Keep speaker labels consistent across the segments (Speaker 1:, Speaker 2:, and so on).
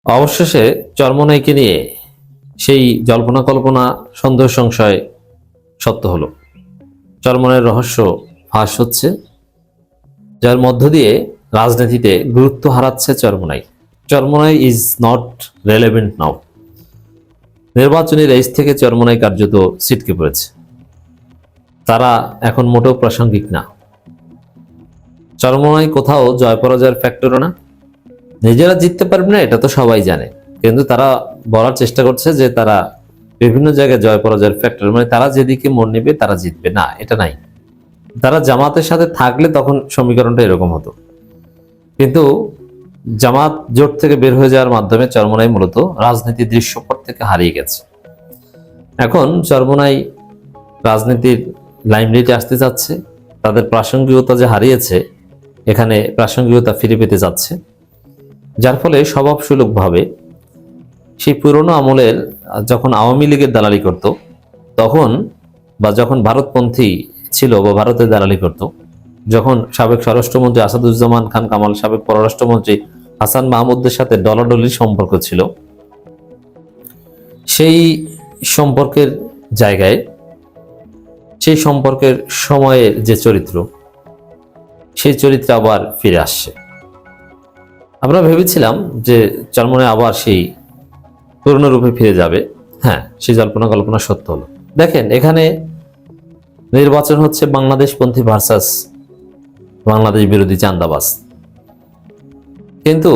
Speaker 1: অবশেষে চরমোনাইকে নিয়ে সেই জল্পনা কল্পনা সন্দেহ সংশয় সত্য হলো। চরমোনাইয়ের রহস্য ফাঁস হচ্ছে, যার মধ্য দিয়ে রাজনীতিতে গুরুত্ব হারাচ্ছে Charmonai. Charmonai is not relevant now. নির্বাচনী রেস থেকে চরমোনাই কার্যত ছিটকে পড়েছে। তারা এখন মোটেও প্রাসঙ্গিক না। চরমোনাই কোথাও জয় পরাজয়ের ফ্যাক্টরও না। নিজেরা জিততে পারবে না এটা তো সবাই জানে, কিন্তু তারা বলার চেষ্টা করছে যে তারা বিভিন্ন জায়গায় জয় পরাজয়ের ফ্যাক্টর, মানে তারা যেদিকে মন নেবে তারা জিতবে, না এটা নাই। তারা জামাতের সাথে থাকলে তখন সমীকরণটা এরকম হতো, কিন্তু জামাত জোট থেকে বের হয়ে যাওয়ার মাধ্যমে চরমোনাই মূলত রাজনীতির দৃশ্যপট থেকে হারিয়ে গেছে। এখন চরমোনাই রাজনীতির লাইমলাইটে আসতে যাচ্ছে, তাদের প্রাসঙ্গিকতা যে হারিয়েছে এখানে প্রাসঙ্গিকতা ফিরে পেতে যাচ্ছে, যার ফলে স্বভাবসুলভভাবে সেই পুরনো আমলের যখন আওয়ামী লীগের দালালি করত তখন, বা যখন ভারতপন্থী ছিল বা ভারতের দালালি করত, যখন সাবেক স্বরাষ্ট্রমন্ত্রী আসাদুজ্জামান খান কামাল, সাবেক পররাষ্ট্রমন্ত্রী হাসান মাহমুদের সাথে ডলাডলির সম্পর্ক ছিল, সেই সম্পর্কের জায়গায়, সেই সম্পর্কের সময়ের যে চরিত্র, সেই চরিত্র আবার ফিরে আসছে। আমরা ভেবেছিলাম যে চরমোনাই আবার সেই পুরনো রূপে ফিরে যাবে। হ্যাঁ, সেই জল্পনা কল্পনা সত্য হলো। দেখেন, এখানে নির্বাচন হচ্ছে বাংলাদেশপন্থী ভার্সাস বাংলাদেশ বিরোধী চান্দাবাজ, কিন্তু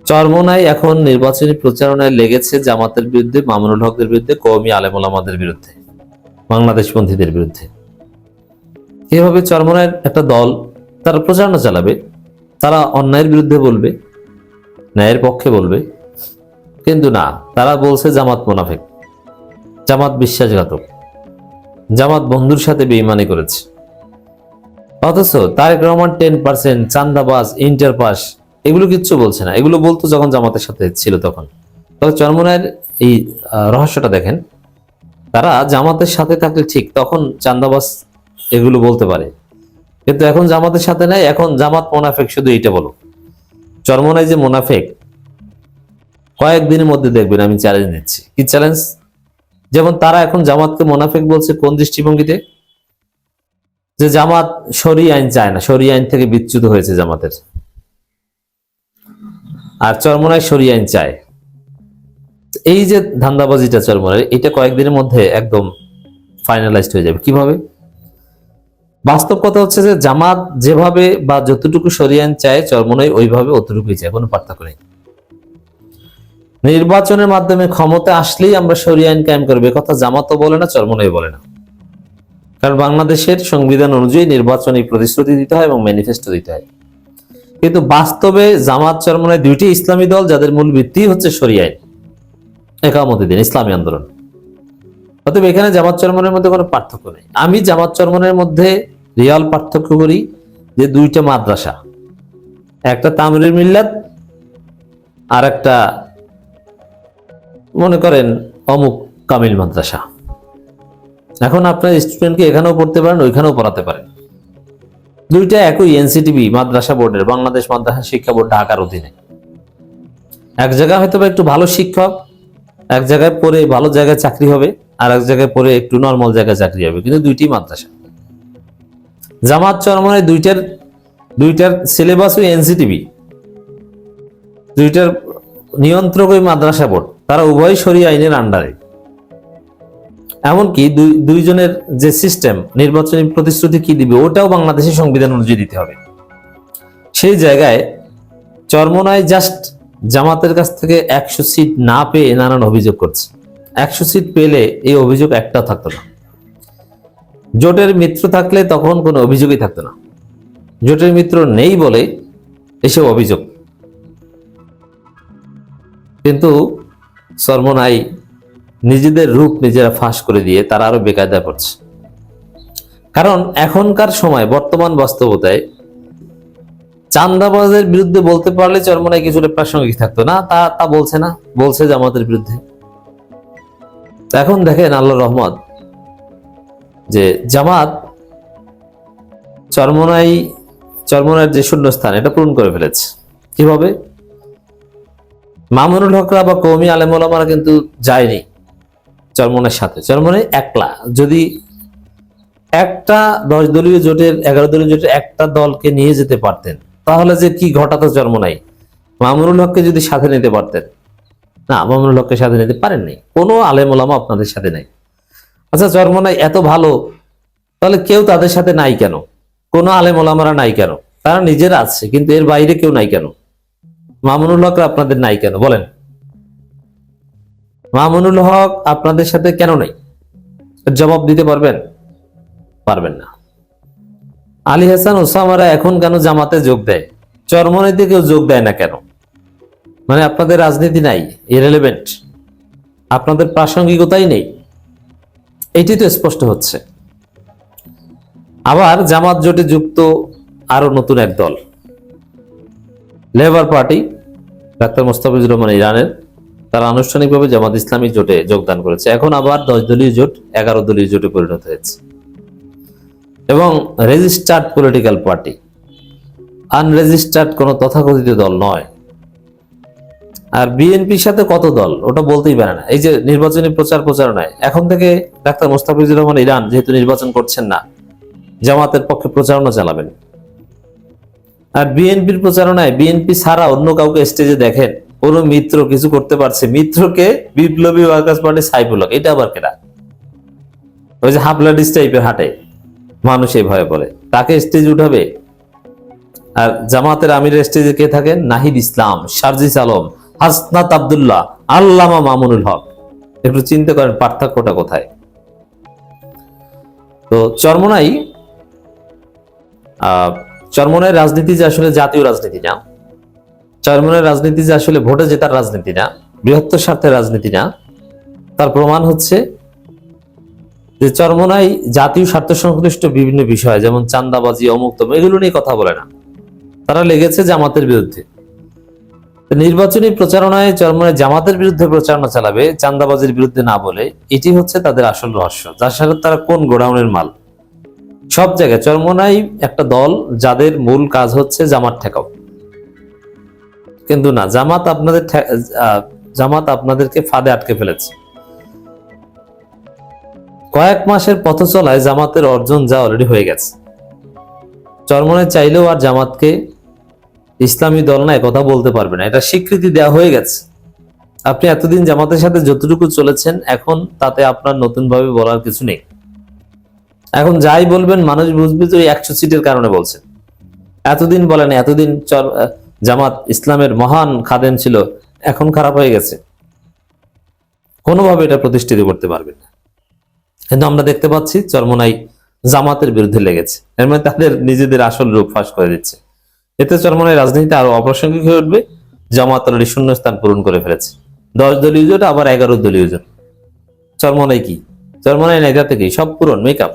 Speaker 1: চরমোনাই এখন নির্বাচনী প্রচারণায় লেগেছে জামাতের বিরুদ্ধে, মামুনুল হকদের বিরুদ্ধে, কওমি আলেম ওলামাদের বিরুদ্ধে, বাংলাদেশপন্থীদের বিরুদ্ধে। এভাবে চরমোনাইয়ের একটা দল তারা প্রচারণা চালাবে, তারা অন্যায়ের বিরুদ্ধে বলবে, ন্যায়ের পক্ষে বলবে, কিন্তু না, তারা বলছে জামাত মুনাফিক, জামাত বিশ্বাসঘাতক, জামাত বন্ধুর সাথে বেঈমানি করেছে। অথচ তারেক রহমান 10% চান্দাবাজ, ইন্টার পাস, এগুলো কিচ্ছু বলছে না। এগুলো বলতো যখন জামাতের সাথে ছিল তখন। তবে চরমোনাইয়ের এই রহস্যটা দেখেন, তারা জামাতের সাথে থাকলে ঠিক তখন চান্দাবাজ এগুলো বলতে পারে, কিন্তু এখন জামাতের সাথে নাই, এখন জামাত মুনাফিক, শুধু এইটা বলো। চরমোনাই যে মুনাফিক কয়েকদিনের মধ্যে দেখবেন, আমি চ্যালেঞ্জ দিচ্ছি। কি চ্যালেঞ্জ? যেমন তারা এখন জামাতকে মুনাফিক বলছে কোন দৃষ্টিভঙ্গিতে? যে জামাত শরিয়া আইন চায় না, শরিয়া আইন থেকে বিচ্যুত হয়েছে জামাতের, আর চরমোনাই শরিয়া আইন চায়। এই যে ধান্দাবাজিটা চরমোনাই, এটা কয়েকদিনের মধ্যে একদম ফাইনালাইজড হয়ে যাবে। কিভাবে? বাস্তব কথা হচ্ছে যে জামাত যেভাবে বা যতটুকু শরিয়া আইন চায়, চরমোনাই ওইভাবে অতটুকুই চায়, কোনো পার্থক্য নেই। নির্বাচনের মাধ্যমে ক্ষমতা আসলেই আমরা শরিয়া আইন কায়েম করবো, কথা জামাতও বলে না, চরমোনাই বলে না। কারণ বাংলাদেশের সংবিধান অনুযায়ী নির্বাচনী প্রতিশ্রুতি দিতে হয় এবং ম্যানিফেস্টো দিতে হয়, কিন্তু বাস্তবে জামাত চরমোনাই দুইটি ইসলামী দল, যাদের মূল ভিত্তি হচ্ছে শরিয়া আইন, একামতে দিন, ইসলামী আন্দোলন। অতএব এখানে জামাত চরমোনাইয়ের মধ্যে কোনো পার্থক্য নেই। আমি জামাত চরমোনাইয়ের মধ্যে রিয়াল পার্থক্য করি যে দুইটা মাদ্রাসা, একটা তামরির মিল্লাত আর একটা মনে করেন অমুক কামিল মাদ্রাসা। এখন আপনার স্টুডেন্টকে এখানেও পড়তে পারেন, ওইখানেও পড়াতে পারেন। দুইটা একই এনসিটিবি মাদ্রাসা বোর্ডের, বাংলাদেশ মাদ্রাসা শিক্ষা বোর্ড, ঢাকার অধীনে। এক জায়গায় হয়তো একটু ভালো শিক্ষক, এক জায়গায় পড়ে ভালো জায়গায় চাকরি হবে, আর এক জায়গায় পড়ে একটু নর্মাল জায়গায় চাকরি হবে, কিন্তু দুইটি মাদ্রাসা। জামাত চরমোনাই দুইটার সিলেবাস ওই এনসিটিভি, দুইটার নিয়ন্ত্রক ওই মাদ্রাসা বোর্ড, তারা উভয় শরিয়া আইনের আন্ডারে। এমনকি দুইজনের যে সিস্টেম, নির্বাচনী প্রতিশ্রুতি কি দিবে ওটাও বাংলাদেশের সংবিধান অনুযায়ী দিতে হবে। সেই জায়গায় চরমোনাই জাস্ট জামাতের কাছ থেকে 100 সিট না পেয়ে নানান অভিযোগ করছে। 100 সিট পেলে এই অভিযোগ একটাও থাকতো না। জোটের মিত্র থাকলে তখন কোনো অভিযোগই থাকতো না। জোটের মিত্র নেই বলে এসব অভিযোগ। কিন্তু চরমোনাই নিজেদের রূপ নিজেরা ফাঁস করে দিয়ে তারা আরো বেকায়দায় পড়ছে। কারণ এখনকার সময়, বর্তমান বাস্তবতায় চান্দাবাজের বিরুদ্ধে বলতে পারলে চরমোনাই কিছুটা প্রাসঙ্গিক থাকতো না, তা বলছে না, বলছে জামাতের বিরুদ্ধে। এখন দেখেন আল্লাহর রহমত যে জামাত চরমোনাইয়ের যে শূন্যস্থান এটা পূরণ করে ফেলেছে। কিভাবে? মামুনুল হকরা বা কওমি আলেম ওলামারা কিন্তু যায়নি চরমনের সাথে। চরমনে একলা, যদি একটা 10 দলীয় জোটের 11 দলীয় জোটের একটা দলকে নিয়ে যেতে পারতেন তাহলে যে কি ঘটাতো চরমনাই, মামুনুল হককে যদি সাথে নিতে পারতেন, না মামুনুল হককে সাথে নিতে পারেননি, কোনো আলেম ওলামা আপনাদের সাথে নাই। আচ্ছা চরমনাই এত ভালো, তাহলে কেউ তাদের সাথে নাই কেন? কোনো আলেম ওলামারা নাই কেন? তারা নিজেরা আছে, কিন্তু এর বাইরে কেউ নাই কেন? মামুনুল হকরা আপনাদের নাই কেন বলেন? মামুনুল হক আপনাদের সাথে কেন নাই? জবাব দিতে পারবেন? পারবেন না। আলী হাসান ওসামারা এখন কেন জামাতে যোগ দেয়? চরমনাইতে কেউ যোগ দেয় না কেন? মানে আপনাদের রাজনীতি নাই, ইরেলেভেন্ট, আপনাদের প্রাসঙ্গিকতাই নেই, এটি তো স্পষ্ট হচ্ছে। আবার জামাত জোটে যুক্ত আরো নতুন এক দল, Labour Party, doctor Mostafizur Rahman ইরানের, তারা আনুষ্ঠানিকভাবে জামাত ইসলামী জোটে যোগদান করেছে। এখন আবার 10 দলীয় জোট 11 দলীয় জোটে পরিণত হয়েছে। এবং রেজিস্টার্ড পলিটিক্যাল পার্টি, আনরেজিস্টার্ড কোনো তথাকথিত দল নয়। আর বিএনপির সাথে কত দল ওটা বলতেই পারে না। এই যে নির্বাচনী প্রচারণায় এখন থেকে ডাক্তার মোস্তাফিজুর রহমান ইরান যেহেতু নির্বাচন করছেন না, জামাতের পক্ষে প্রচারণা চালাবেন। আর বিএনপির প্রচারণায় বিএনপি ছাড়া অন্য কাউকে স্টেজে দেখেন, কোন মিত্র কিছু করতে পারছে? মিত্রকে বিপ্লবী ওয়ার্কার্স পার্টি সাইফুল হক, এটা আবার কেনা? ওই যে হাফলাডিস টাইপের হাঁটে, মানুষ এই ভয়ে পড়ে, তাকে স্টেজে উঠাবে? আর জামাতের আমিরের স্টেজে কে থাকেন? নাহিদ ইসলাম, শারজিস আলম, হাসনাত আব্দুল্লাহ, আল্লামা মামুনুল হক। একটু চিন্তা করেন পার্থক্যটা কোথায়। তো চরমনাই রাজনীতি যে আসলে জাতীয় রাজনীতি না, চরমনাই রাজনীতি যে আসলে ভোটে জেতার রাজনীতি না, বৃহত্তর স্বার্থের রাজনীতি না, তার প্রমাণ হচ্ছে যে চরমনাই জাতীয় স্বার্থ সংশ্লিষ্ট বিভিন্ন বিষয় যেমন চান্দাবাজি, অমুক তমুক, এগুলো নিয়ে কথা বলে না, তারা লেগেছে জামাতের বিরুদ্ধে। নির্বাচনী প্রচারণায় চরমনাই জামাতের বিরুদ্ধে প্রচারণা চালাবে, চান্দাবাজির বিরুদ্ধে না বলে, এটি হচ্ছে তাদের আসল রহস্য, যার সাথে তারা কোন গোডাউনের মাল। সব জায়গায় চরমনাই একটা দল যাদের মূল কাজ হচ্ছে জামাত ঠেকাও, কিন্তু না, জামাত আপনাদেরকে ফাঁদে আটকে ফেলেছে। কয়েক মাসের পথ চলায় জামাতের অর্জন যা অলরেডি হয়ে গেছে। চরমনাই চাইলেও আর জামাতকে ইসলামী দল না কথা বলতে পারবে না, এটা স্বীকৃতি দেওয়া হয়ে গেছে। আপনি এতদিন জামাতের সাথে যতটুকু চলেছেন, এখন তাতে আপনার নতুন ভাবে বলার কিছু নেই। এখন যাই বলবেন মানুষ বুঝবে যে 100 সিটের কারণে বলছেন। এতদিন বলেন, এতদিন জামাত ইসলামের মহান খাদেম ছিল, এখন খারাপ হয়ে গেছে, কোনোভাবে এটা প্রতিষ্ঠিত করতে পারবেন না। কিন্তু আমরা দেখতে পাচ্ছি চরমনাই জামাতের বিরুদ্ধে লেগেছে, এর মানে তাদের নিজেদের আসল রূপ ফাঁস করে দিচ্ছে। এতে চরমনাই রাজনীতি আরো অপ্রাসঙ্গিক হয়ে উঠবে। জামাত অলরেডি শূন্যস্থান পূরণ করে ফেলেছে, 10 দলীয় জোট আবার 11 দলীয় জোট। চরমনাই কি? চরমনাই নেতা থেকে সব পূরণ, মেকআপ।